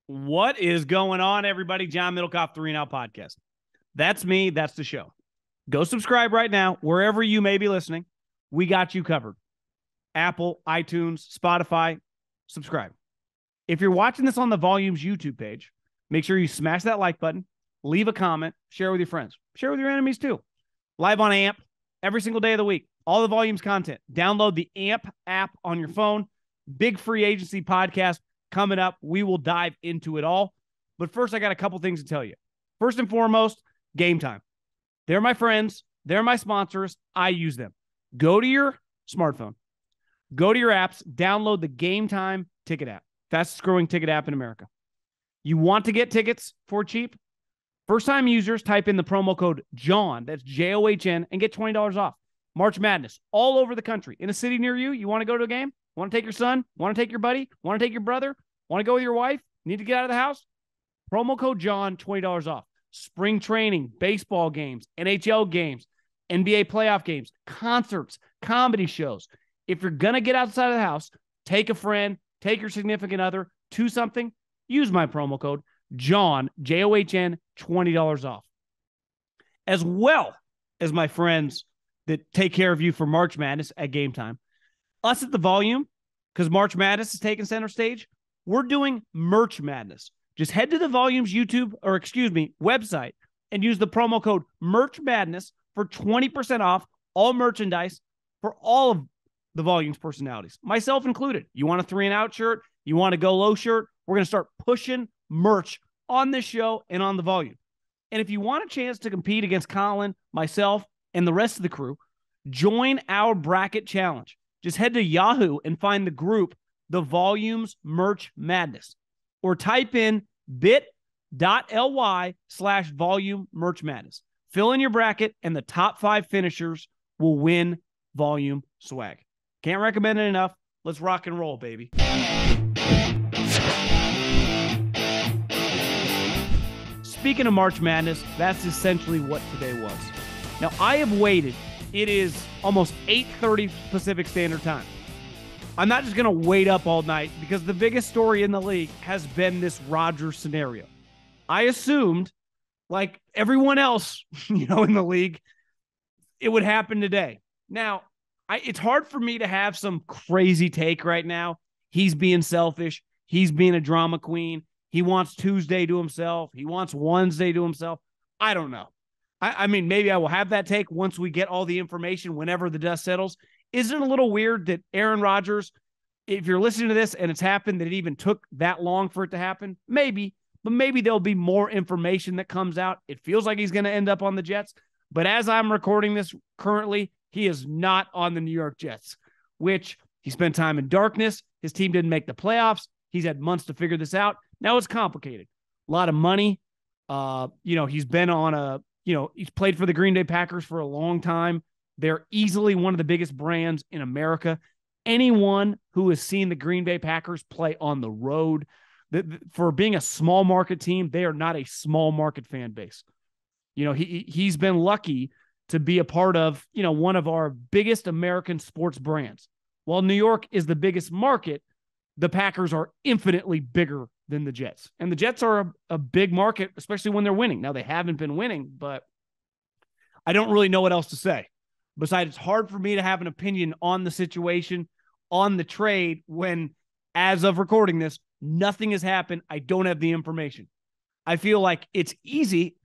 What is going on, everybody? John Middlekauff, 3 and Out Podcast. That's me. That's the show. Go subscribe right now, wherever you may be listening. We got you covered. Apple, iTunes, Spotify, subscribe. If you're watching this on the Volumes YouTube page, make sure you smash that like button, leave a comment, share with your friends, share with your enemies too. Live on AMP every single day of the week. All the Volumes content. Download the AMP app on your phone. Big free agency podcast coming up. We will dive into it all. But first, I got a couple things to tell you. First and foremost, Gametime. They're my friends. They're my sponsors. I use them. Go to your smartphone. Go to your apps. Download the Gametime ticket app. Fastest growing ticket app in America. You want to get tickets for cheap? First-time users type in the promo code JOHN, that's JOHN, and get $20 off. March Madness, all over the country. In a city near you, you want to go to a game? Want to take your son? Want to take your buddy? Want to take your brother? Want to go with your wife? Need to get out of the house? Promo code JOHN, $20 off. Spring training, baseball games, NHL games, NBA playoff games, concerts, comedy shows. If you're going to get outside of the house, take a friend, take your significant other to something, use my promo code JOHN, JOHN, $20 off. As well as my friends that take care of you for March Madness at Gametime. Us at the Volume, because March Madness is taking center stage, we're doing Merch Madness. Just head to the Volume's website and use the promo code Merch Madness for 20% off all merchandise for all of the Volume's personalities, myself included. You want a 3 and Out shirt? You want a Go Low shirt? We're going to start pushing merch on this show and on the Volume. And if you want a chance to compete against Colin, myself, and the rest of the crew, join our bracket challenge. Just head to Yahoo and find the group, The Volumes Merch Madness, or type in bit.ly/volume merch madness. Fill in your bracket, and the top 5 finishers will win Volume swag. Can't recommend it enough. Let's rock and roll, baby. Speaking of March Madness, that's essentially what today was. Now, I have waited. It is almost 8:30 Pacific Standard Time. I'm not just going to wait up all night because the biggest story in the league has been this Rodgers scenario. I assumed, like everyone else, in the league, it would happen today. Now, it's hard for me to have some crazy take right now. He's being selfish. He's being a drama queen. He wants Tuesday to himself. He wants Wednesday to himself. I don't know. I mean, maybe I will have that take once we get all the information whenever the dust settles. Isn't it a little weird that Aaron Rodgers, if you're listening to this and it's happened, that it even took that long for it to happen? Maybe, but maybe there'll be more information that comes out. It feels like he's going to end up on the Jets. But as I'm recording this currently, he is not on the New York Jets, which he spent time in darkness. His team didn't make the playoffs. He's had months to figure this out. Now it's complicated. A lot of money. He's been on he's played for the Green Bay Packers for a long time. They're easily one of the biggest brands in America. Anyone who has seen the Green Bay Packers play on the road, for being a small market team, they are not a small market fan base. He's been lucky to be a part of, one of our biggest American sports brands. While New York is the biggest market, the Packers are infinitely bigger than the Jets. And the Jets are a big market, especially when they're winning. Now, they haven't been winning, but I don't really know what else to say. Besides, it's hard for me to have an opinion on the situation, on the trade, when, as of recording this, nothing has happened. I don't have the information. I feel like it's easy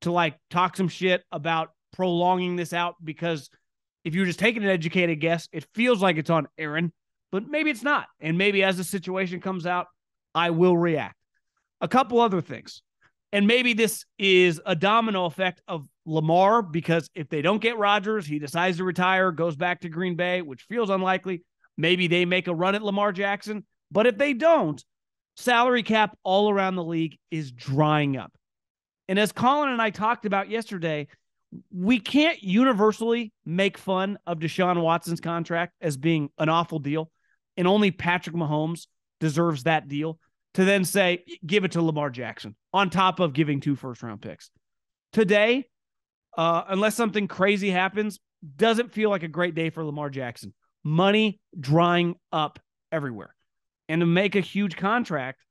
to talk some shit about prolonging this out, because if you're just taking an educated guess, it feels like it's on Aaron, but maybe it's not. And maybe as the situation comes out, I will react. A couple other things. And maybe this is a domino effect of Lamar, because if they don't get Rodgers, he decides to retire, goes back to Green Bay, which feels unlikely. Maybe they make a run at Lamar Jackson. But if they don't, salary cap all around the league is drying up. And as Colin and I talked about yesterday, we can't universally make fun of Deshaun Watson's contract as being an awful deal, and only Patrick Mahomes deserves that deal, to then say, give it to Lamar Jackson, on top of giving 2 first-round picks. Today, unless something crazy happens, doesn't feel like a great day for Lamar Jackson. Money drying up everywhere. And to make a huge contract,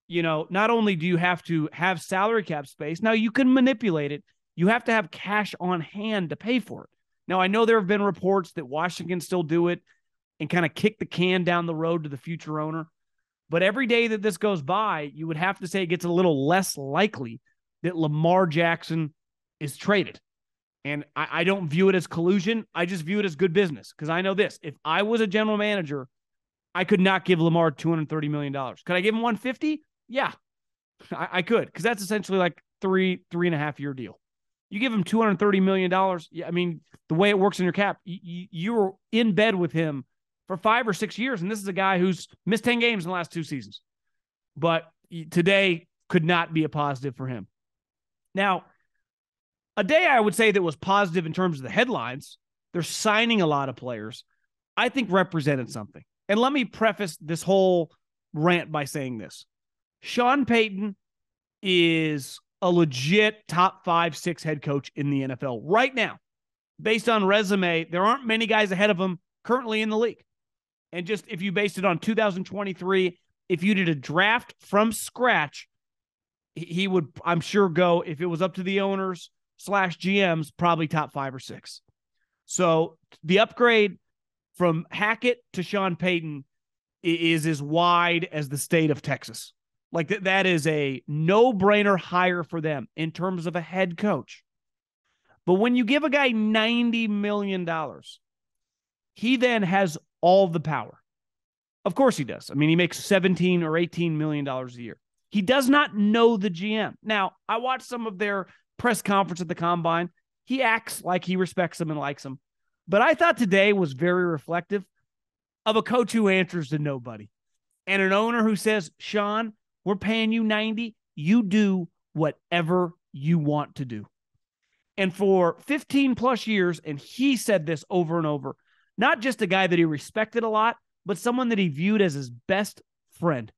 not only do you have to have salary cap space, now you can manipulate it. You have to have cash on hand to pay for it. Now, I know there have been reports that Washington still do it and kind of kick the can down the road to the future owner. But every day that this goes by, you would have to say it gets a little less likely that Lamar Jackson is traded. And I don't view it as collusion. I just view it as good business, because I know this. If I was a general manager, I could not give Lamar $230 million. Could I give him $150? Yeah, I could, because that's essentially like three and a half year deal. You give him $230 million. Yeah, I mean, the way it works in your cap, you're in bed with him for 5 or 6 years. And this is a guy who's missed 10 games in the last 2 seasons. But today could not be a positive for him. Now, a day I would say that was positive in terms of the headlines, they're signing a lot of players, I think represented something. And let me preface this whole rant by saying this. Sean Payton is a legit top 5, 6 head coach in the NFL right now. Based on resume, there aren't many guys ahead of him currently in the league. And just if you based it on 2023, if you did a draft from scratch, he would, I'm sure, go, if it was up to the owners / GMs, probably top 5 or 6. So the upgrade from Hackett to Sean Payton is as wide as the state of Texas. Like that is a no-brainer hire for them in terms of a head coach. But when you give a guy $90 million, he then has all the power. Of course he does. I mean, he makes $17 or $18 million a year. He does not know the GM. Now, I watched some of their press conference at the Combine. He acts like he respects him and likes him. But I thought today was very reflective of a coach who answers to nobody and an owner who says, Sean, we're paying you 90. You do whatever you want to do. And for 15 plus years, and he said this over and over, not just a guy that he respected a lot, but someone that he viewed as his best friend,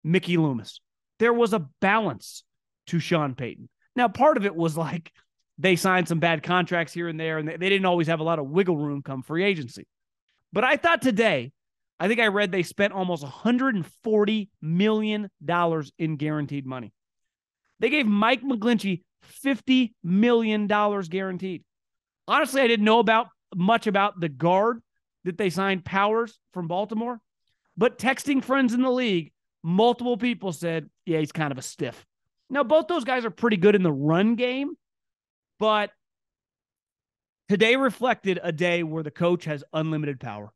Mickey Loomis. There was a balance to Sean Payton. Now, part of it was like they signed some bad contracts here and there, and they didn't always have a lot of wiggle room come free agency. But I thought today, I think I read they spent almost $140 million in guaranteed money. They gave Mike McGlinchey $50 million guaranteed. Honestly, I didn't know much about the guard that they signed, Powers from Baltimore. But texting friends in the league, multiple people said, yeah, he's kind of a stiff. Now, both those guys are pretty good in the run game, but today reflected a day where the coach has unlimited power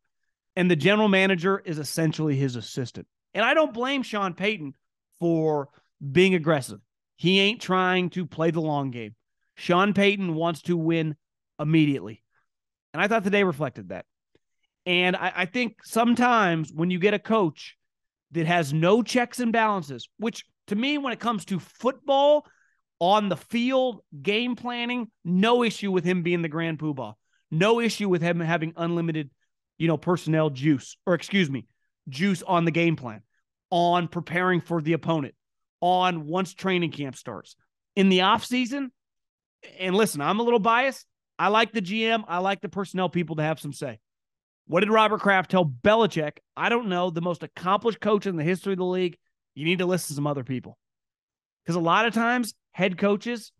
and the general manager is essentially his assistant. And I don't blame Sean Payton for being aggressive. He ain't trying to play the long game. Sean Payton wants to win immediately. And I thought today reflected that. And I think sometimes when you get a coach that has no checks and balances, which to me, when it comes to football, on the field, game planning, no issue with him being the grand poobah. No issue with him having unlimited, personnel juice on the game plan, on preparing for the opponent, on once training camp starts. In the offseason, and listen, I'm a little biased. I like the GM. I like the personnel people to have some say. What did Robert Kraft tell Belichick? I don't know. The most accomplished coach in the history of the league. You need to listen to some other people. Because a lot of times, head coaches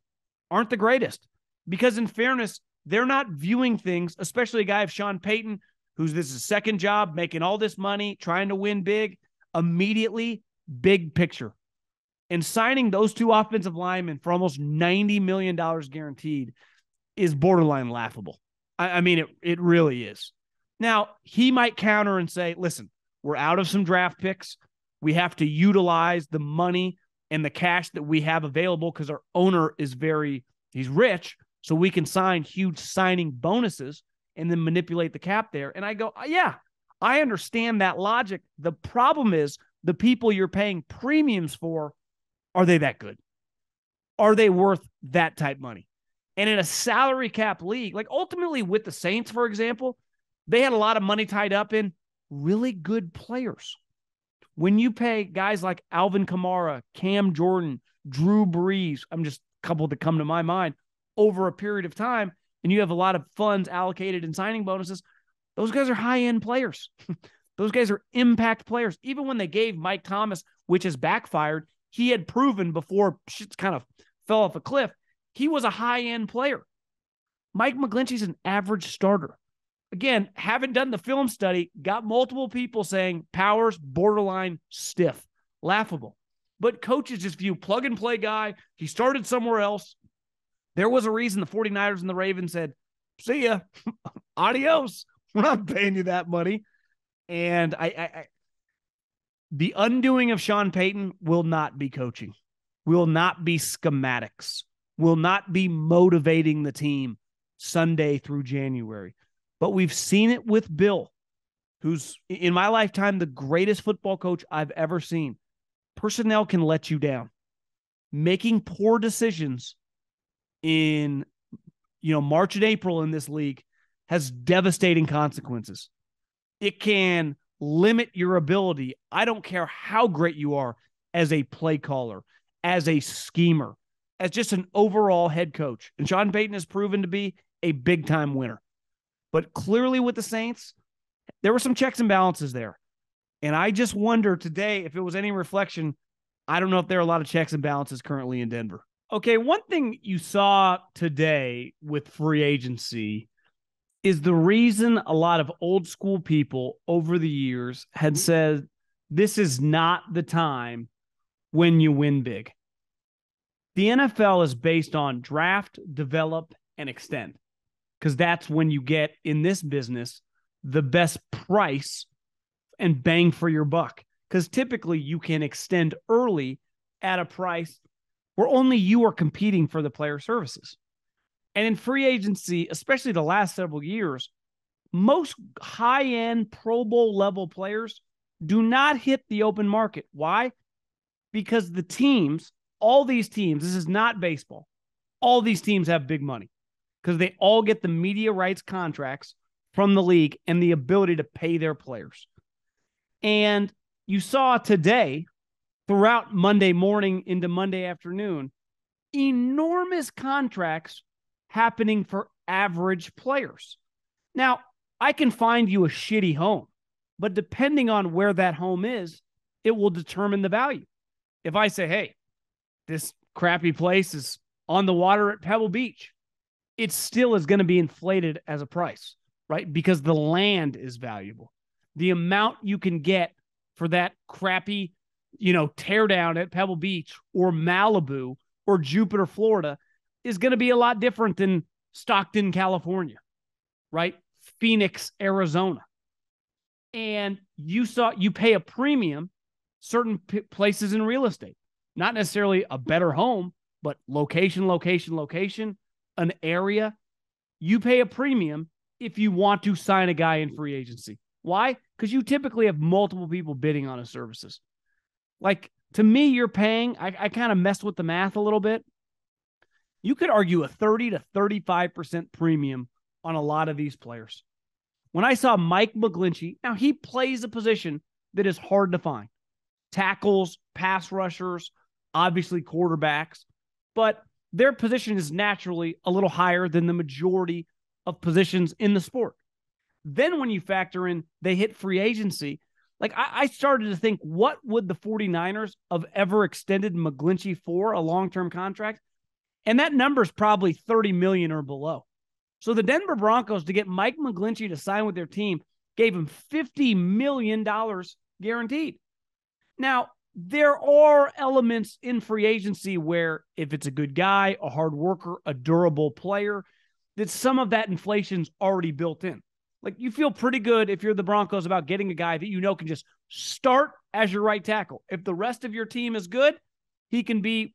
aren't the greatest. Because in fairness, they're not viewing things, especially a guy of Sean Payton, who's this is his second job, making all this money, trying to win big, immediately, big picture. And signing those 2 offensive linemen for almost $90 million guaranteed is borderline laughable. I mean, it really is. Now, he might counter and say, listen, we're out of some draft picks. We have to utilize the money and the cash that we have available because our owner is he's rich, so we can sign huge signing bonuses and then manipulate the cap there. And I go, yeah, I understand that logic. The problem is the people you're paying premiums for, are they that good? Are they worth that type money? And in a salary cap league, like ultimately with the Saints, for example, they had a lot of money tied up in really good players. When you pay guys like Alvin Kamara, Cam Jordan, Drew Brees, I'm just a couple that come to my mind, over a period of time, and you have a lot of funds allocated in signing bonuses, those guys are high-end players. Those guys are impact players. Even when they gave Mike Thomas, which has backfired, he had proven before shit's kind of fell off a cliff, he was a high-end player. Mike McGlinchey's an average starter. Again, haven't done the film study, got multiple people saying Powers, borderline stiff, laughable. But coaches just view plug-and-play guy. He started somewhere else. There was a reason the 49ers and the Ravens said, see ya, adios. We're not paying you that money. And the undoing of Sean Payton will not be coaching, will not be schematics, will not be motivating the team Sunday through January. But we've seen it with Bill, who's, in my lifetime, the greatest football coach I've ever seen. Personnel can let you down. Making poor decisions in, March and April in this league has devastating consequences. It can limit your ability. I don't care how great you are as a play caller, as a schemer, as just an overall head coach. And Sean Payton has proven to be a big-time winner. But clearly with the Saints, there were some checks and balances there. And I just wonder today, if it was any reflection, I don't know if there are a lot of checks and balances currently in Denver. Okay, one thing you saw today with free agency is the reason a lot of old school people over the years had said this is not the time when you win big. The NFL is based on draft, develop, and extend, because that's when you get, in this business, the best price and bang for your buck. Because typically you can extend early at a price where only you are competing for the player services. And in free agency, especially the last several years, most high-end Pro Bowl level players do not hit the open market. Why? Because the teams, all these teams, this is not baseball, all these teams have big money because they all get the media rights contracts from the league and the ability to pay their players. And you saw today, throughout Monday morning into Monday afternoon, enormous contracts happening for average players. Now, I can find you a shitty home, but depending on where that home is, it will determine the value. If I say, hey, this crappy place is on the water at Pebble Beach, it still is going to be inflated as a price, right? Because the land is valuable. The amount you can get for that crappy, tear down at Pebble Beach or Malibu or Jupiter, Florida, is going to be a lot different than Stockton, California, right? Phoenix, Arizona. And you pay a premium certain places in real estate, not necessarily a better home, but location, an area. You pay a premium if you want to sign a guy in free agency. Why? Because you typically have multiple people bidding on his services. Like, to me, you're paying, I kind of messed with the math a little bit. You could argue a 30 to 35% premium on a lot of these players. When I saw Mike McGlinchey, now he plays a position that is hard to find. Tackles, pass rushers, obviously quarterbacks, but their position is naturally a little higher than the majority of positions in the sport. Then when you factor in they hit free agency, like I started to think, what would the 49ers have ever extended McGlinchey for a long-term contract? And that number is probably $30 million or below. So the Denver Broncos, to get Mike McGlinchey to sign with their team, gave him $50 million guaranteed. Now, there are elements in free agency where if it's a good guy, a hard worker, a durable player, that some of that inflation's already built in. Like, you feel pretty good if you're the Broncos about getting a guy that can just start as your right tackle. If the rest of your team is good, he can be,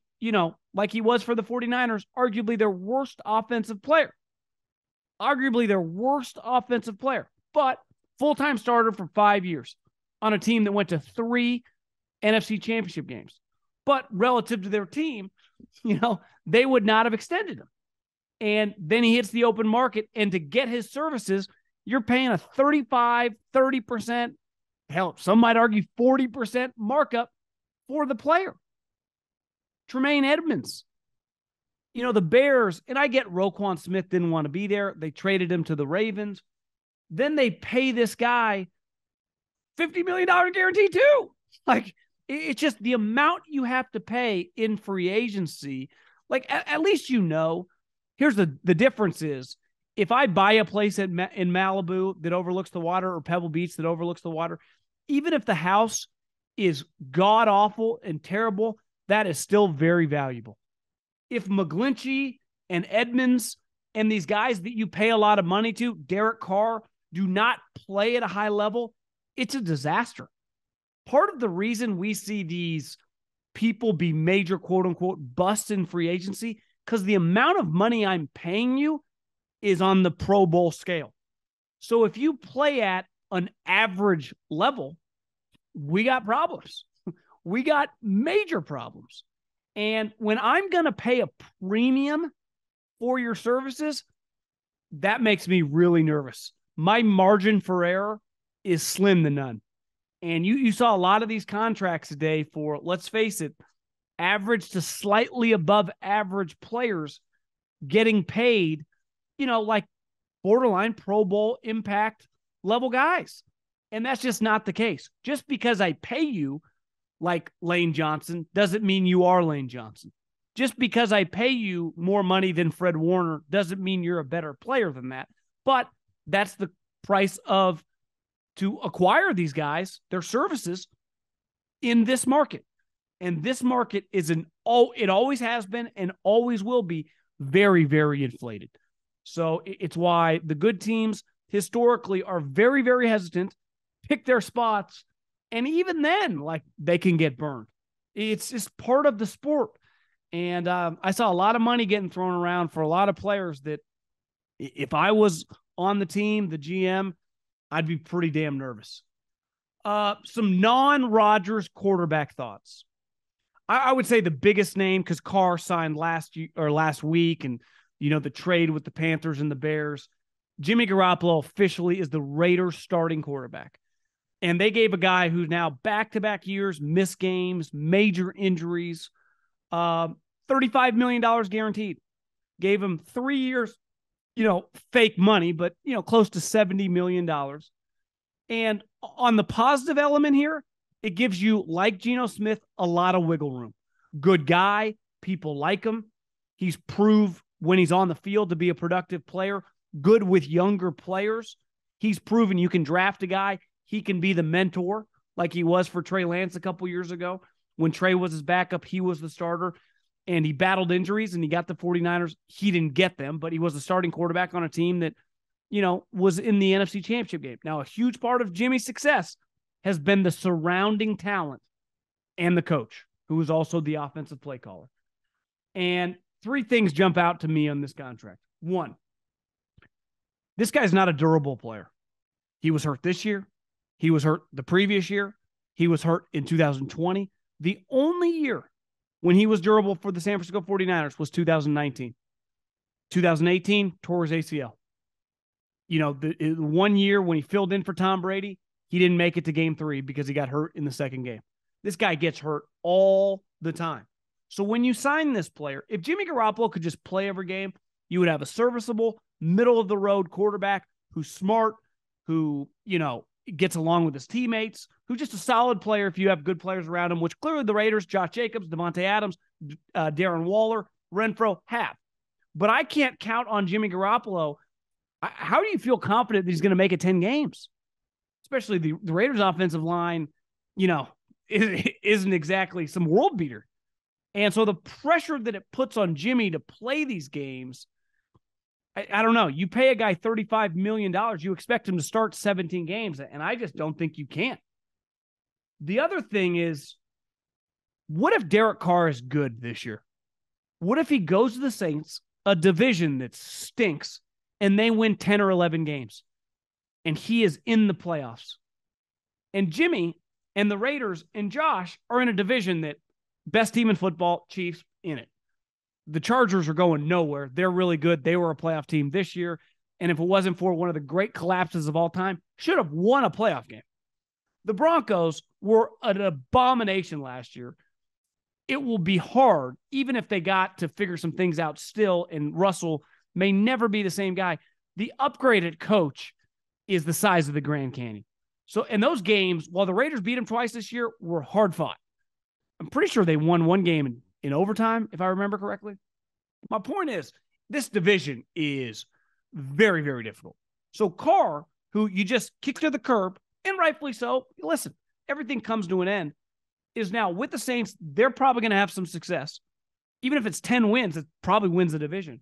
like he was for the 49ers, arguably their worst offensive player. But full-time starter for 5 years on a team that went to 3 NFC championship games. But relative to their team, they would not have extended him. And then he hits the open market, and to get his services, you're paying a 35, 30%, hell, some might argue 40% markup for the player. Tremaine Edmonds. The Bears, and I get Roquan Smith didn't want to be there. They traded him to the Ravens. Then they pay this guy $50 million guarantee too. Like, it's just the amount you have to pay in free agency. Like, at least here's the difference is, if I buy a place in Malibu that overlooks the water, or Pebble Beach that overlooks the water, even if the house is god-awful and terrible, that is still very valuable. If McGlinchey and Edmonds and these guys that you pay a lot of money to, Derek Carr, do not play at a high level, it's a disaster. Part of the reason we see these people be major quote-unquote busts in free agency, because the amount of money I'm paying you is on the Pro Bowl scale. So if you play at an average level, we got problems. We got major problems. And when I'm going to pay a premium for your services, that makes me really nervous. My margin for error is slim to none. And you saw a lot of these contracts today for, let's face it, average to slightly above average players getting paid, like borderline Pro Bowl impact level guys. And that's just not the case. Just because I pay you like Lane Johnson doesn't mean you are Lane Johnson. Just because I pay you more money than Fred Warner doesn't mean you're a better player than that. But that's the price to acquire these guys, their services, in this market. And this market it always has been and always will be very, very inflated. So it's why the good teams historically are very, very hesitant, pick their spots, and even then, like, they can get burned. It's just part of the sport. And I saw a lot of money getting thrown around for a lot of players that, if I was on the team, the GM, I'd be pretty damn nervous. Some non-Rodgers quarterback thoughts. I would say the biggest name, because Carr signed last week, and the trade with the Panthers and the Bears. Jimmy Garoppolo officially is the Raiders starting quarterback. And they gave a guy who's now back-to-back years, missed games, major injuries, $35 million guaranteed. Gave him 3 years, fake money, but, close to $70 million. And on the positive element here, it gives you, like Geno Smith, a lot of wiggle room. Good guy. People like him. He's proved when he's on the field to be a productive player, good with younger players. He's proven you can draft a guy. He can be the mentor like he was for Trey Lance a couple years ago. When Trey was his backup, he was the starter, and he battled injuries and he got the 49ers. He didn't get them, but he was the starting quarterback on a team that, was in the NFC Championship game. Now, a huge part of Jimmy's success has been the surrounding talent and the coach, who is also the offensive play caller. And 3 things jump out to me on this contract. 1, this guy's not a durable player. He was hurt this year. He was hurt the previous year. He was hurt in 2020. The only year when he was durable for the San Francisco 49ers was 2019. 2018, tore his ACL. The 1 year when he filled in for Tom Brady, he didn't make it to game 3 because he got hurt in the second game. This guy gets hurt all the time. So when you sign this player, if Jimmy Garoppolo could just play every game, you would have a serviceable, middle-of-the-road quarterback who's smart, who, gets along with his teammates, who's just a solid player if you have good players around him, which clearly the Raiders, Josh Jacobs, Devontae Adams, Darren Waller, Renfro have. But I can't count on Jimmy Garoppolo. How do you feel confident that he's going to make it 10 games? Especially the Raiders' offensive line, isn't exactly some world beater. And so the pressure that it puts on Jimmy to play these games, I don't know. You pay a guy $35 million, you expect him to start 17 games, and I just don't think you can. The other thing is, what if Derek Carr is good this year? What if he goes to the Saints, a division that stinks, and they win 10 or 11 games, and he is in the playoffs? And Jimmy and the Raiders and Josh are in a division that best team in football, Chiefs in it. The Chargers are going nowhere. They're really good. They were a playoff team this year. And if it wasn't for one of the great collapses of all time, should have won a playoff game. The Broncos were an abomination last year. It will be hard, even if they got to figure some things out still, and Russell may never be the same guy. The upgraded coach is the size of the Grand Canyon. So, and those games, while the Raiders beat them twice this year, were hard fought. I'm pretty sure they won one game in overtime, if I remember correctly. My point is, this division is very, very difficult. So Carr, who you just kicked to the curb, and rightfully so, listen, everything comes to an end, is now with the Saints. They're probably going to have some success. Even if it's 10 wins, it probably wins the division.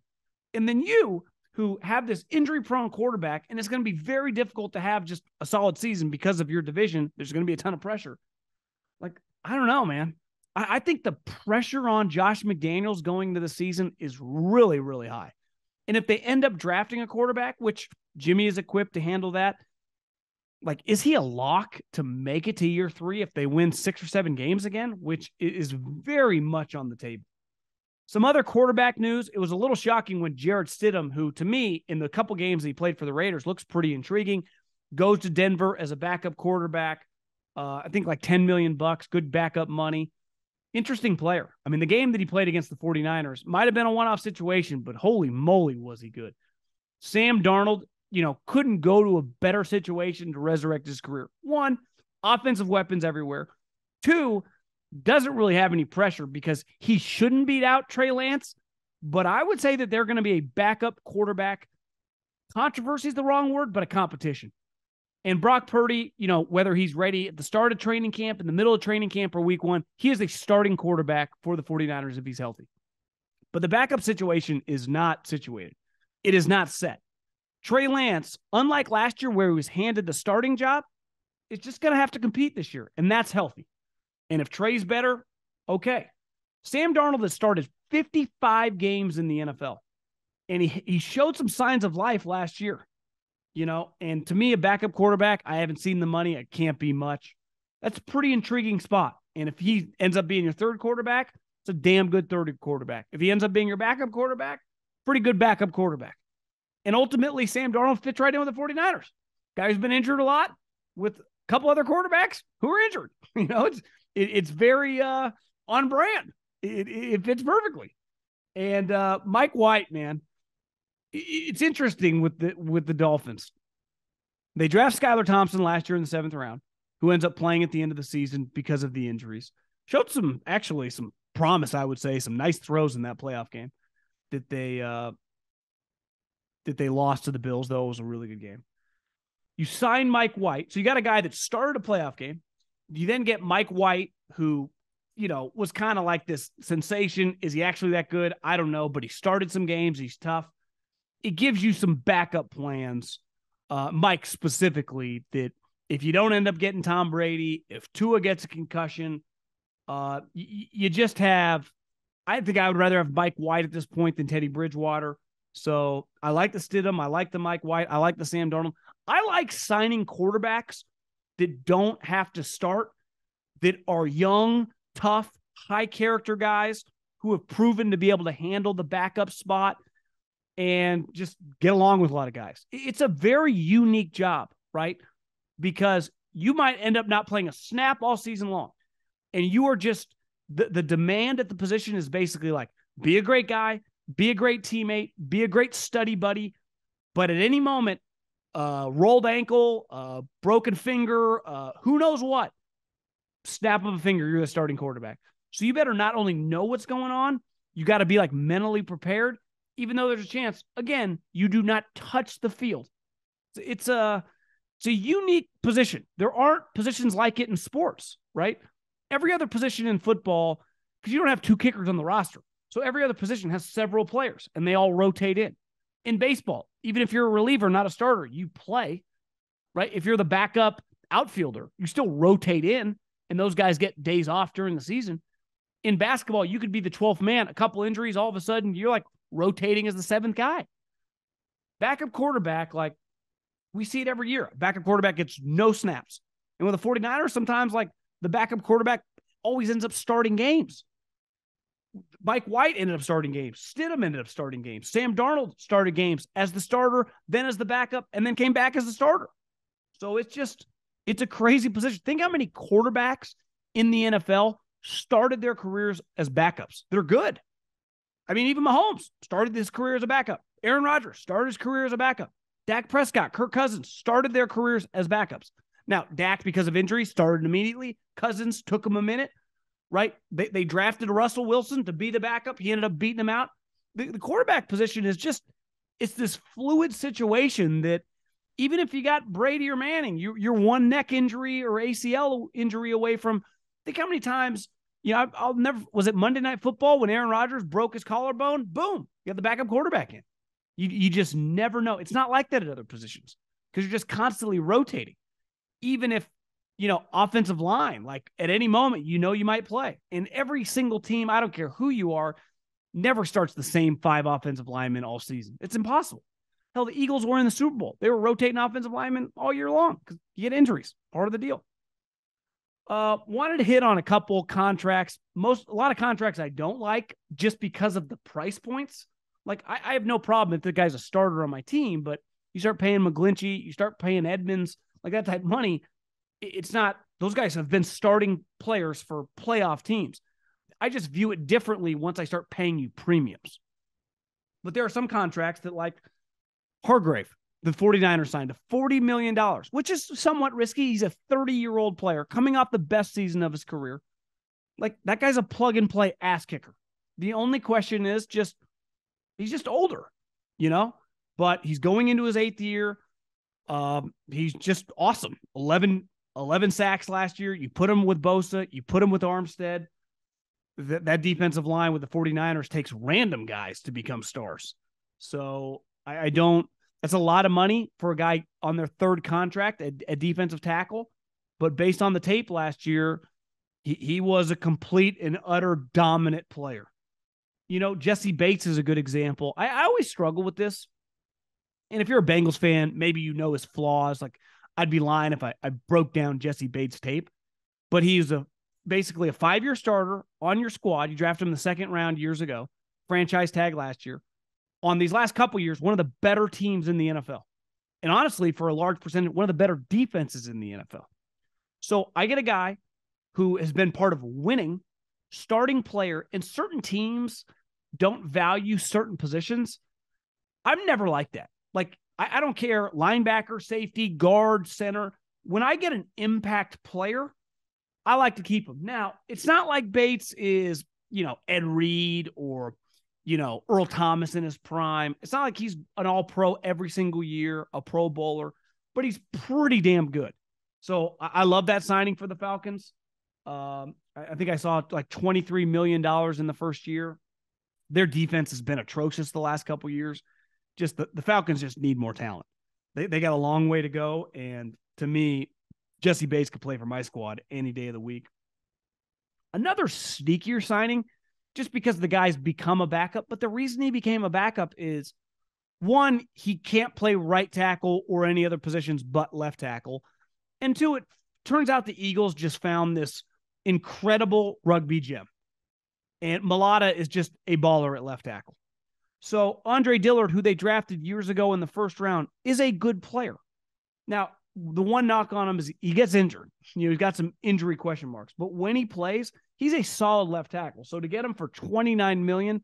And then you, who have this injury-prone quarterback, and it's going to be very difficult to have just a solid season because of your division. There's going to be a ton of pressure. Like, I don't know, man. I think the pressure on Josh McDaniels going into the season is really, really high. And if they end up drafting a quarterback, which Jimmy is equipped to handle that, like, is he a lock to make it to year 3 if they win 6 or 7 games again, which is very much on the table? Some other quarterback news. It was a little shocking when Jarrett Stidham, who to me in the couple games he played for the Raiders looks pretty intriguing, goes to Denver as a backup quarterback. I think like $10 million, good backup money. Interesting player. I mean, the game that he played against the 49ers might have been a one-off situation, but holy moly was he good. Sam Darnold, couldn't go to a better situation to resurrect his career. 1, offensive weapons everywhere. 2, doesn't really have any pressure because he shouldn't beat out Trey Lance, but I would say that they're going to be a backup quarterback. Controversy is the wrong word, but a competition. And Brock Purdy, whether he's ready at the start of training camp, in the middle of training camp, or week 1, he is a starting quarterback for the 49ers if he's healthy. But the backup situation is not situated. It is not set. Trey Lance, unlike last year where he was handed the starting job, is just going to have to compete this year, and that's healthy. And if Trey's better, okay. Sam Darnold has started 55 games in the NFL, and he showed some signs of life last year. And to me, a backup quarterback, I haven't seen the money. It can't be much. That's a pretty intriguing spot. And if he ends up being your third quarterback, it's a damn good third quarterback. If he ends up being your backup quarterback, pretty good backup quarterback. And ultimately, Sam Darnold fits right in with the 49ers. Guy who's been injured a lot with a couple other quarterbacks who are injured. It's very on brand. It fits perfectly. And Mike White, man, it's interesting with the Dolphins. They draft Skylar Thompson last year in the 7th round, who ends up playing at the end of the season because of the injuries. Showed some promise, I would say, some nice throws in that playoff game that they lost to the Bills, though it was a really good game. You sign Mike White. So you got a guy that started a playoff game. You then get Mike White, who, was kind of like this sensation. Is he actually that good? I don't know, but he started some games. He's tough. It gives you some backup plans, Mike specifically, that if you don't end up getting Tom Brady, if Tua gets a concussion, you just have, I think I would rather have Mike White at this point than Teddy Bridgewater. So I like the Stidham. I like the Mike White. I like the Sam Darnold. I like signing quarterbacks that don't have to start, that are young, tough, high character guys who have proven to be able to handle the backup spot and just get along with a lot of guys. It's a very unique job, right? Because you might end up not playing a snap all season long. And you are just, the demand at the position is basically like, be a great guy, be a great teammate, be a great study buddy. But at any moment, rolled ankle, broken finger, who knows what, snap of a finger, you're the starting quarterback. So you better not only know what's going on, you got to be like mentally prepared, even though there's a chance, again, you do not touch the field. It's a unique position. There aren't positions like it in sports, right? Every other position in football, because you don't have 2 kickers on the roster. So every other position has several players, and they all rotate in. In baseball, even if you're a reliever, not a starter, you play, right? If you're the backup outfielder, you still rotate in, and those guys get days off during the season. In basketball, you could be the 12th man, a couple injuries, all of a sudden, you're like rotating as the 7th guy. Backup quarterback, like, we see it every year. Backup quarterback gets no snaps. And with the 49ers, sometimes, like, the backup quarterback always ends up starting games. Mike White ended up starting games. Stidham ended up starting games. Sam Darnold started games as the starter, then as the backup, and then came back as the starter. So it's a crazy position. Think how many quarterbacks in the NFL started their careers as backups. They're good. I mean, even Mahomes started his career as a backup. Aaron Rodgers started his career as a backup. Dak Prescott, Kirk Cousins started their careers as backups. Now, Dak, because of injury, started immediately. Cousins took him a minute, right? They drafted Russell Wilson to be the backup. He ended up beating him out. The quarterback position is just, it's this fluid situation that even if you got Brady or Manning, you're one neck injury or ACL injury away from, think how many times, I'll never, was it Monday Night Football when Aaron Rodgers broke his collarbone? Boom, you got the backup quarterback in. You just never know. It's not like that at other positions because you're just constantly rotating. Even if, offensive line, like at any moment, you might play. And every single team, I don't care who you are, never starts the same 5 offensive linemen all season. It's impossible. Hell, the Eagles were in the Super Bowl. They were rotating offensive linemen all year long because you get injuries. Part of the deal. Wanted to hit on a couple contracts. A lot of contracts I don't like just because of the price points. Like, I have no problem if the guy's a starter on my team, but you start paying McGlinchey, you start paying Edmonds, like that type of money. It's not, those guys have been starting players for playoff teams. I just view it differently once I start paying you premiums. But there are some contracts that, like Hargrave, the 49ers signed a $40 million, which is somewhat risky. He's a 30-year-old player coming off the best season of his career. Like, that guy's a plug-and-play ass kicker. The only question is just, he's just older, but he's going into his 8th year. He's just awesome. 11 sacks last year. You put him with Bosa. You put him with Armstead. That defensive line with the 49ers takes random guys to become stars. So I don't, that's a lot of money for a guy on their 3rd contract, a defensive tackle. But based on the tape last year, he was a complete and utter dominant player. Jesse Bates is a good example. I always struggle with this. And if you're a Bengals fan, maybe his flaws. Like, I'd be lying if I broke down Jesse Bates' tape. But he's basically a 5-year starter on your squad. You drafted him in the 2nd round years ago. Franchise tag last year. On these last couple years, one of the better teams in the NFL. And honestly, for a large percentage, one of the better defenses in the NFL. So I get a guy who has been part of winning, starting player, and certain teams don't value certain positions. I'm never like that. Like, I don't care, linebacker, safety, guard, center. When I get an impact player, I like to keep him. Now, it's not like Bates is, Ed Reed or, Earl Thomas in his prime. It's not like he's an all-pro every single year, a Pro Bowler, but he's pretty damn good. So I love that signing for the Falcons. I think I saw like $23 million in the first year. Their defense has been atrocious the last couple of years. Just the Falcons just need more talent. They got a long way to go. And to me, Jesse Bates could play for my squad any day of the week. Another sneakier signing, just because the guy's become a backup. But the reason he became a backup is, one, he can't play right tackle or any other positions but left tackle. And 2, it turns out the Eagles just found this incredible rugby gem. And Mulata is just a baller at left tackle. So Andre Dillard, who they drafted years ago in the 1st round, is a good player. Now, the one knock on him is he gets injured. He's got some injury question marks. But when he plays, he's a solid left tackle. So to get him for $29 million,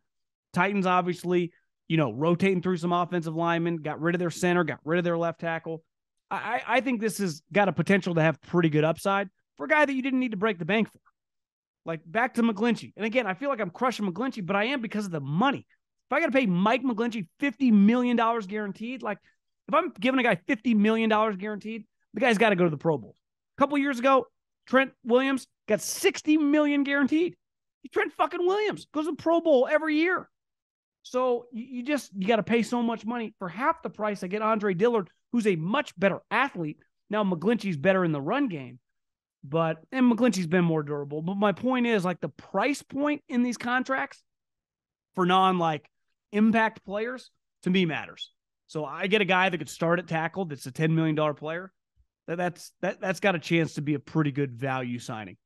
Titans obviously, rotating through some offensive linemen, got rid of their center, got rid of their left tackle. I think this has got a potential to have pretty good upside for a guy that you didn't need to break the bank for. Like, back to McGlinchey. And again, I feel like I'm crushing McGlinchey, but I am because of the money. If I got to pay Mike McGlinchey $50 million guaranteed, like, if I'm giving a guy $50 million guaranteed, the guy's got to go to the Pro Bowl. A couple years ago, Trent Williams got $60 million guaranteed. Trent fucking Williams goes to the Pro Bowl every year. So you got to pay so much money for half the price. I get Andre Dillard, who's a much better athlete. Now McGlinchey's better in the run game, and McGlinchey's been more durable. But my point is, like, the price point in these contracts for impact players, to me, matters. So I get a guy that could start at tackle that's a $10 million player. That's got a chance to be a pretty good value signing.